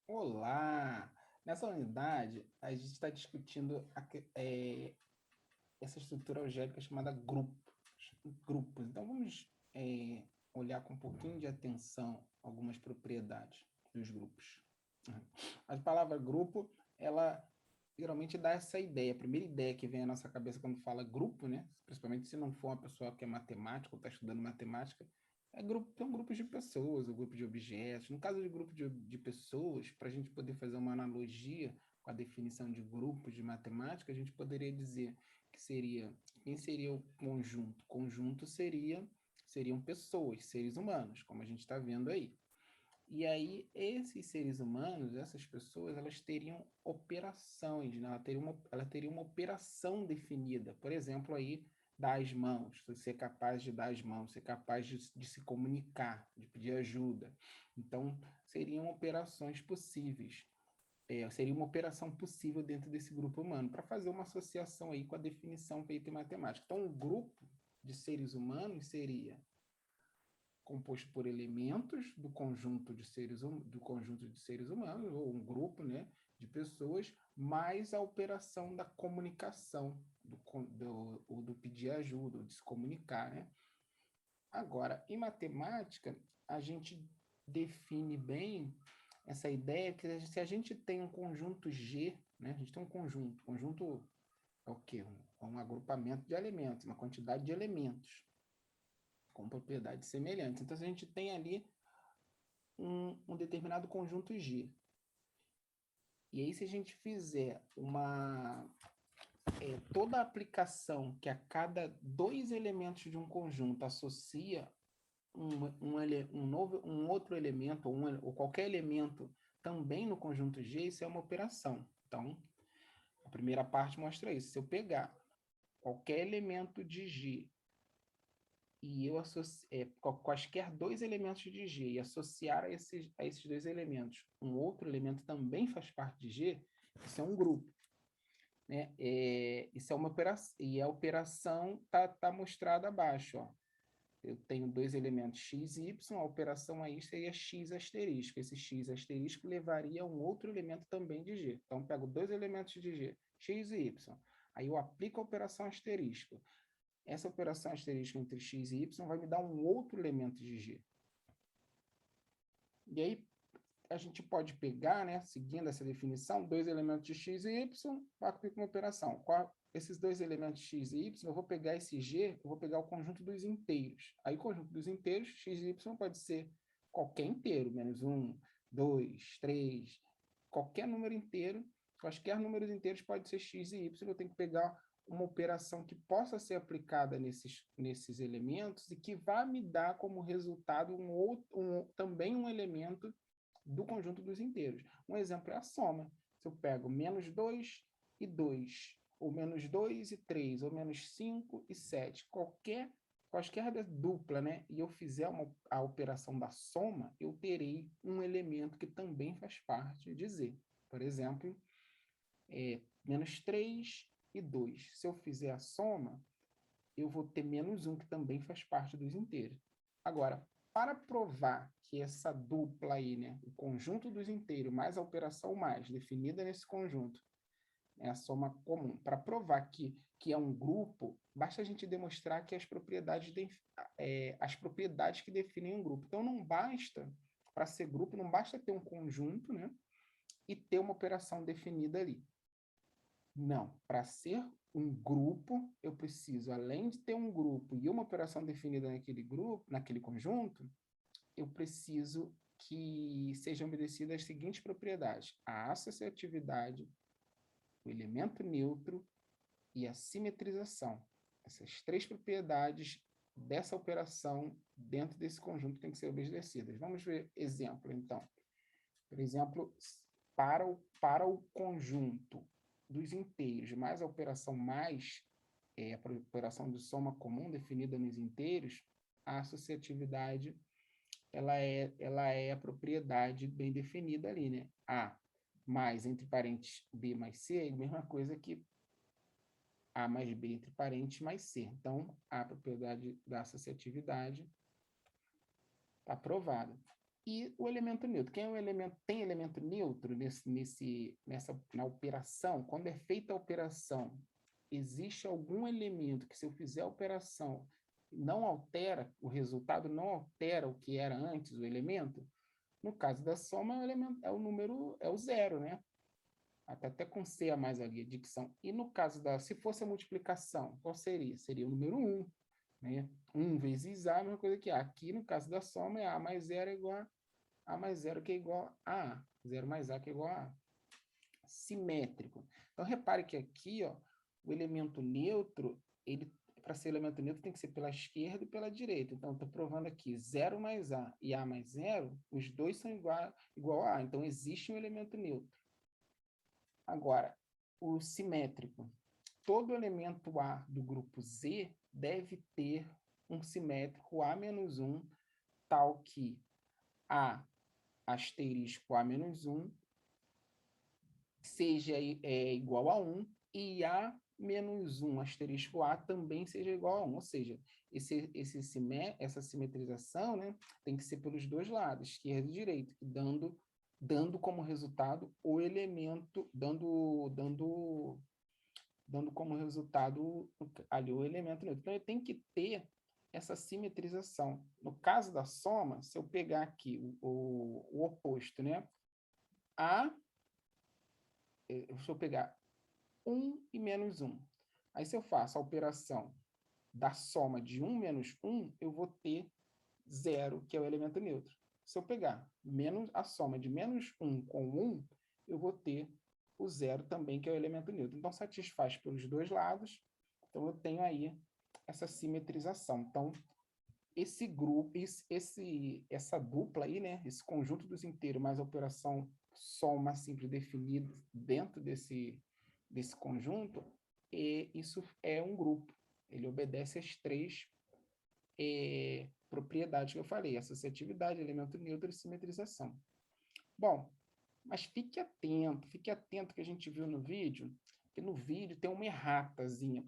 Olá! Nessa unidade, a gente está discutindo essa estrutura algébrica chamada grupos. Então, vamos olhar com um pouquinho de atenção algumas propriedades dos grupos. A palavra grupo, ela geralmente dá essa ideia, a primeira ideia que vem à nossa cabeça quando fala grupo, né? Principalmente se não for uma pessoa que é matemática ou está estudando matemática, são grupos de pessoas, ou grupos de objetos. No caso de grupo de pessoas, para a gente poder fazer uma analogia com a definição de grupos de matemática, a gente poderia dizer que quem seria o conjunto? Conjunto seriam pessoas, seres humanos, como a gente está vendo aí. E aí, esses seres humanos, essas pessoas, elas teriam operações, né? Ela teria uma operação definida. Por exemplo, aí, dar as mãos, ser capaz de dar as mãos, ser capaz de se comunicar, de pedir ajuda. Então, seriam operações possíveis. Seria uma operação possível dentro desse grupo humano, para fazer uma associação aí com a definição feita em matemática. Então, um grupo de seres humanos seria composto por elementos do conjunto de seres humanos, ou um grupo, né, de pessoas, mais a operação da comunicação, do pedir ajuda, ou de se comunicar, né? Agora, em matemática, a gente define bem essa ideia que se a gente tem um conjunto G, né, a gente tem um conjunto é o quê? Um agrupamento de elementos, uma quantidade de elementos com propriedades semelhantes. Então, se a gente tem ali um determinado conjunto G. E aí, se a gente fizer toda a aplicação que a cada dois elementos de um conjunto associa um outro elemento, ou qualquer elemento também no conjunto G, isso é uma operação. Então, a primeira parte mostra isso. Se eu pegar qualquer elemento de G e eu quaisquer dois elementos de G e associar a esses dois elementos um outro elemento também faz parte de G, isso é um grupo. Né? Isso é uma operação, e a operação tá mostrada abaixo. Ó. Eu tenho dois elementos x e y, a operação aí seria x asterisco. Esse x asterisco levaria a um outro elemento também de G. Então, eu pego dois elementos de G, x e y. Aí eu aplico a operação asterisco. Essa operação asterisco entre x e y vai me dar um outro elemento de G. E aí, a gente pode pegar, né, seguindo essa definição, dois elementos de x e y, para com uma operação. Esses dois elementos x e y, eu vou pegar esse g, eu vou pegar o conjunto dos inteiros. Aí, o conjunto dos inteiros, x e y, pode ser qualquer inteiro, menos 1, 2, 3, qualquer número inteiro, quaisquer números inteiros pode ser x e y, eu tenho que pegar uma operação que possa ser aplicada nesses elementos e que vai me dar como resultado também um elemento do conjunto dos inteiros. Um exemplo é a soma. Se eu pego menos 2 e 2, ou menos 2 e 3, ou menos 5 e 7, quaisquer dupla, né, e eu fizer a operação da soma, eu terei um elemento que também faz parte de Z. Por exemplo, menos 3 e 2. Se eu fizer a soma, eu vou ter menos 1, que também faz parte dos inteiros. Agora, para provar que essa dupla aí, né, o conjunto dos inteiros mais a operação mais, definida nesse conjunto, é a soma comum. Para provar que é um grupo, basta a gente demonstrar que as propriedades que definem um grupo. Então, não basta, para ser grupo, não basta ter um conjunto, né, e ter uma operação definida ali. Não, para ser um grupo, eu preciso, além de ter um grupo e uma operação definida naquele grupo, naquele conjunto, eu preciso que sejam obedecidas as seguintes propriedades: a associatividade, o elemento neutro e a simetrização. Essas três propriedades dessa operação dentro desse conjunto têm que ser obedecidas. Vamos ver exemplo, então. Por exemplo, para o conjunto dos inteiros mais a operação mais, a operação de soma comum definida nos inteiros, a associatividade ela é a propriedade bem definida ali, né? A mais entre parênteses B mais C é a mesma coisa que A mais B entre parênteses mais C. Então, a propriedade da associatividade está provada. e o elemento neutro. Quem é o elemento, tem elemento neutro na operação? Quando é feita a operação, existe algum elemento que, se eu fizer a operação, não altera, o resultado não altera o que era antes, o elemento? No caso da soma, é o elemento, é o número, é o zero, né? Até com C a mais ali, a dicção. E no caso se fosse a multiplicação, qual seria? Seria o número 1, né? 1 vezes A, a mesma coisa que A. Aqui, no caso da soma, é A mais 0 é igual a mais 0, que é igual a A. 0 mais A, que é igual a A. Simétrico. Então, repare que aqui, ó, o elemento neutro, ele, para ser elemento neutro, tem que ser pela esquerda e pela direita. Então, estou provando aqui 0 mais A e A mais 0, os dois são igual a A. Então, existe um elemento neutro. Agora, o simétrico. Todo elemento A do grupo Z deve ter um simétrico A menos 1, tal que A asterisco A menos 1 seja igual a 1 e A menos 1 asterisco A também seja igual a 1. Ou seja, essa simetrização, né, tem que ser pelos dois lados, esquerda e direita, dando como resultado o elemento, dando como resultado ali o elemento neutro. Então, ele tem que ter essa simetrização. No caso da soma, se eu pegar aqui o oposto, né? Se eu pegar 1 e menos 1. Aí, se eu faço a operação da soma de 1 menos 1, eu vou ter 0, que é o elemento neutro. Se eu pegar a soma de menos 1 com 1, eu vou ter o 0 também, que é o elemento neutro. Então, satisfaz pelos dois lados. Então, eu tenho aí essa simetrização. Então, esse grupo, essa dupla aí, né? Esse conjunto dos inteiros mais a operação soma simples definida dentro desse conjunto, isso é um grupo. Ele obedece às três propriedades que eu falei: associatividade, elemento neutro e simetrização. Bom, mas fique atento que a gente viu no vídeo, que no vídeo tem uma erratazinha,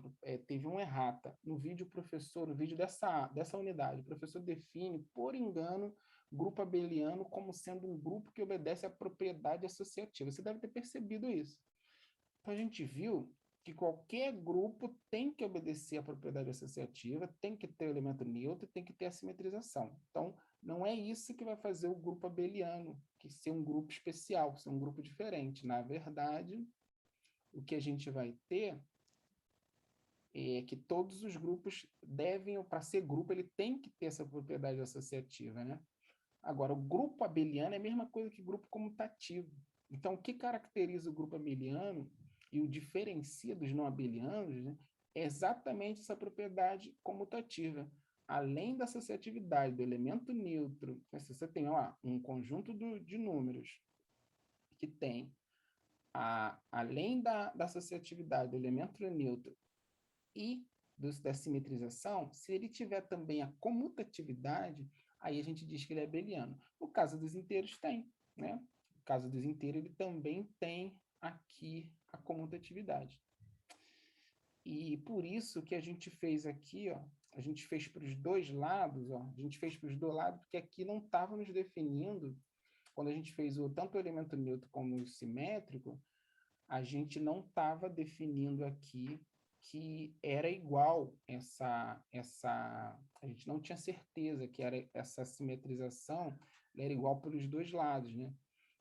teve uma errata. No vídeo, no vídeo dessa unidade, o professor define, por engano, grupo abeliano como sendo um grupo que obedece à propriedade associativa. Você deve ter percebido isso. Então, a gente viu que qualquer grupo tem que obedecer à propriedade associativa, tem que ter o elemento neutro, tem que ter a simetrização. Então, não é isso que vai fazer o grupo abeliano, que ser um grupo especial, ser um grupo diferente. Na verdade, o que a gente vai ter é que todos os grupos devem, para ser grupo, ele tem que ter essa propriedade associativa, né? Agora, o grupo abeliano é a mesma coisa que grupo comutativo. Então, o que caracteriza o grupo abeliano e o diferencia dos não abelianos, né, é exatamente essa propriedade comutativa. Além da associatividade do elemento neutro, você tem um conjunto de números que tem, além da associatividade do elemento neutro e da simetrização, se ele tiver também a comutatividade, aí a gente diz que ele é abeliano. No caso dos inteiros, tem, né? No caso dos inteiros, ele também tem aqui a comutatividade. E por isso que a gente fez aqui, ó, a gente fez para os dois lados, ó, a gente fez para os dois lados, porque aqui não estava nos definindo, quando a gente fez tanto o elemento neutro como o simétrico, a gente não estava definindo aqui que era igual a gente não tinha certeza que era essa simetrização era igual pelos dois lados, né?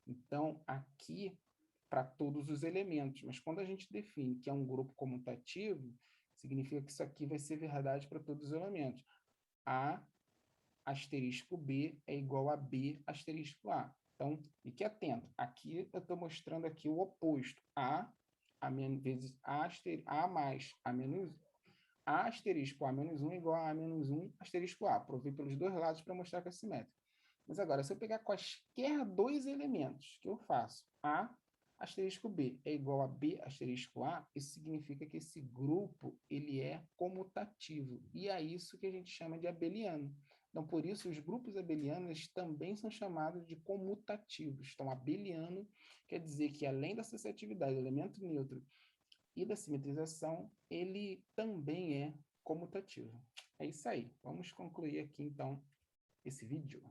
Então, aqui, para todos os elementos, mas quando a gente define que é um grupo comutativo, significa que isso aqui vai ser verdade para todos os elementos. A asterisco B é igual a B asterisco A. Então, fique atento. Aqui eu estou mostrando aqui o oposto. A menos, vezes A mais A menos A asterisco A menos 1 igual a menos 1 asterisco A. Provei pelos dois lados para mostrar que é simétrico. Mas agora, se eu pegar quaisquer dois elementos que eu faço, A asterisco B é igual a B asterisco A, isso significa que esse grupo ele é comutativo. E é isso que a gente chama de abeliano. Então, por isso, os grupos abelianos também são chamados de comutativos. Então, abeliano quer dizer que, além da associatividade do elemento neutro e da simetrização, ele também é comutativo. É isso aí. Vamos concluir aqui, então, esse vídeo.